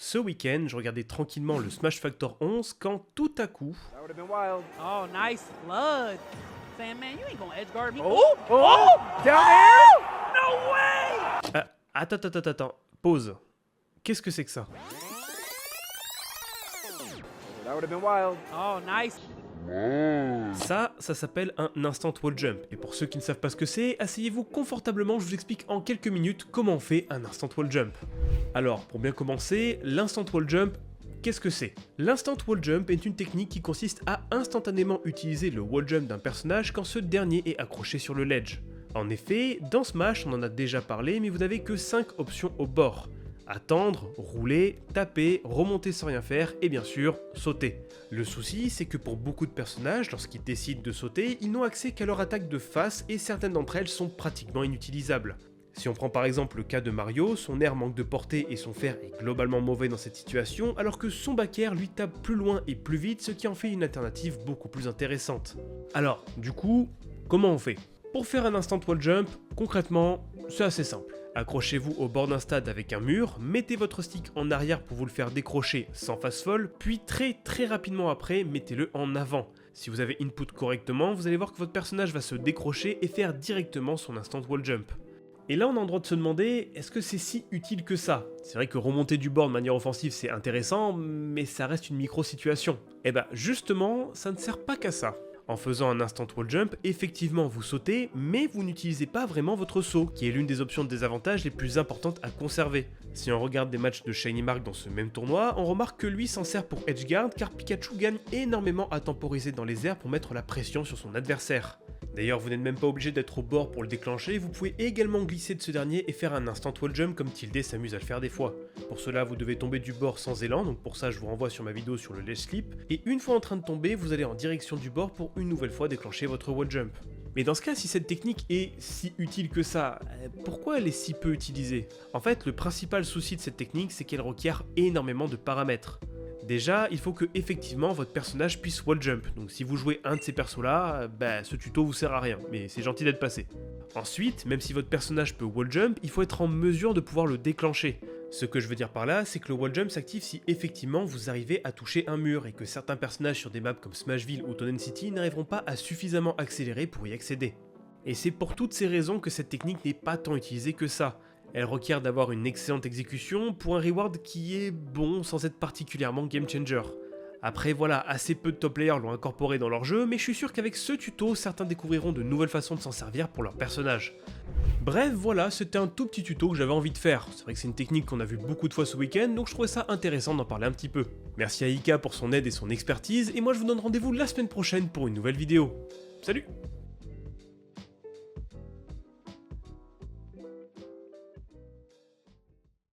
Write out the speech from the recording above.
Ce week-end, je regardais tranquillement le Smash Factor 11 quand tout à coup... That would have been wild. Oh, nice flood. Sandman, you ain't gonna edge guard me. Oh! Oh! Down air! No way! Ah, attends, pause. Qu'est-ce que c'est que ça? That would have been wild. Oh, nice. Ça s'appelle un instant wall jump. Et pour ceux qui ne savent pas ce que c'est, asseyez-vous confortablement, je vous explique en quelques minutes comment on fait un instant wall jump. Alors, pour bien commencer, l'instant wall jump, qu'est-ce que c'est? L'instant wall jump est une technique qui consiste à instantanément utiliser le wall jump d'un personnage quand ce dernier est accroché sur le ledge. En effet, dans Smash, on en a déjà parlé, mais vous n'avez que 5 options au bord. Attendre, rouler, taper, remonter sans rien faire et bien sûr, sauter. Le souci, c'est que pour beaucoup de personnages, lorsqu'ils décident de sauter, ils n'ont accès qu'à leur attaque de face et certaines d'entre elles sont pratiquement inutilisables. Si on prend par exemple le cas de Mario, son air manque de portée et son fer est globalement mauvais dans cette situation, alors que son back air lui tape plus loin et plus vite, ce qui en fait une alternative beaucoup plus intéressante. Alors, du coup, comment on fait? Pour faire un instant wall jump, concrètement, c'est assez simple. Accrochez-vous au bord d'un stade avec un mur, mettez votre stick en arrière pour vous le faire décrocher sans face folle, puis très rapidement après, mettez-le en avant. Si vous avez input correctement, vous allez voir que votre personnage va se décrocher et faire directement son instant wall jump. Et là on a le droit de se demander, est-ce que c'est si utile que ça? C'est vrai que remonter du bord de manière offensive c'est intéressant, mais ça reste une micro-situation. Et bah justement, ça ne sert pas qu'à ça. En faisant un instant wall jump, effectivement vous sautez, mais vous n'utilisez pas vraiment votre saut, qui est l'une des options de désavantage les plus importantes à conserver. Si on regarde des matchs de Shiny Mark dans ce même tournoi, on remarque que lui s'en sert pour edgeguard car Pikachu gagne énormément à temporiser dans les airs pour mettre la pression sur son adversaire. D'ailleurs, vous n'êtes même pas obligé d'être au bord pour le déclencher, vous pouvez également glisser de ce dernier et faire un instant wall jump comme Tilde s'amuse à le faire des fois. Pour cela, vous devez tomber du bord sans élan, donc pour ça je vous renvoie sur ma vidéo sur le ledge slip, et une fois en train de tomber, vous allez en direction du bord pour une nouvelle fois déclencher votre wall jump. Mais dans ce cas, si cette technique est si utile que ça, pourquoi elle est si peu utilisée? En fait, le principal souci de cette technique, c'est qu'elle requiert énormément de paramètres. Déjà, il faut que effectivement votre personnage puisse wall jump, donc si vous jouez un de ces persos là, ce tuto vous sert à rien, mais c'est gentil d'être passé. Ensuite, même si votre personnage peut wall jump, il faut être en mesure de pouvoir le déclencher. Ce que je veux dire par là, c'est que le wall jump s'active si effectivement vous arrivez à toucher un mur et que certains personnages sur des maps comme Smashville ou Tonen City n'arriveront pas à suffisamment accélérer pour y accéder. Et c'est pour toutes ces raisons que cette technique n'est pas tant utilisée que ça. Elle requiert d'avoir une excellente exécution pour un reward qui est bon sans être particulièrement game changer. Après voilà, assez peu de top players l'ont incorporé dans leur jeu, mais je suis sûr qu'avec ce tuto, certains découvriront de nouvelles façons de s'en servir pour leur personnage. Bref, voilà, c'était un tout petit tuto que j'avais envie de faire. C'est vrai que c'est une technique qu'on a vu beaucoup de fois ce week-end, donc je trouvais ça intéressant d'en parler un petit peu. Merci à Ika pour son aide et son expertise, et moi je vous donne rendez-vous la semaine prochaine pour une nouvelle vidéo. Salut!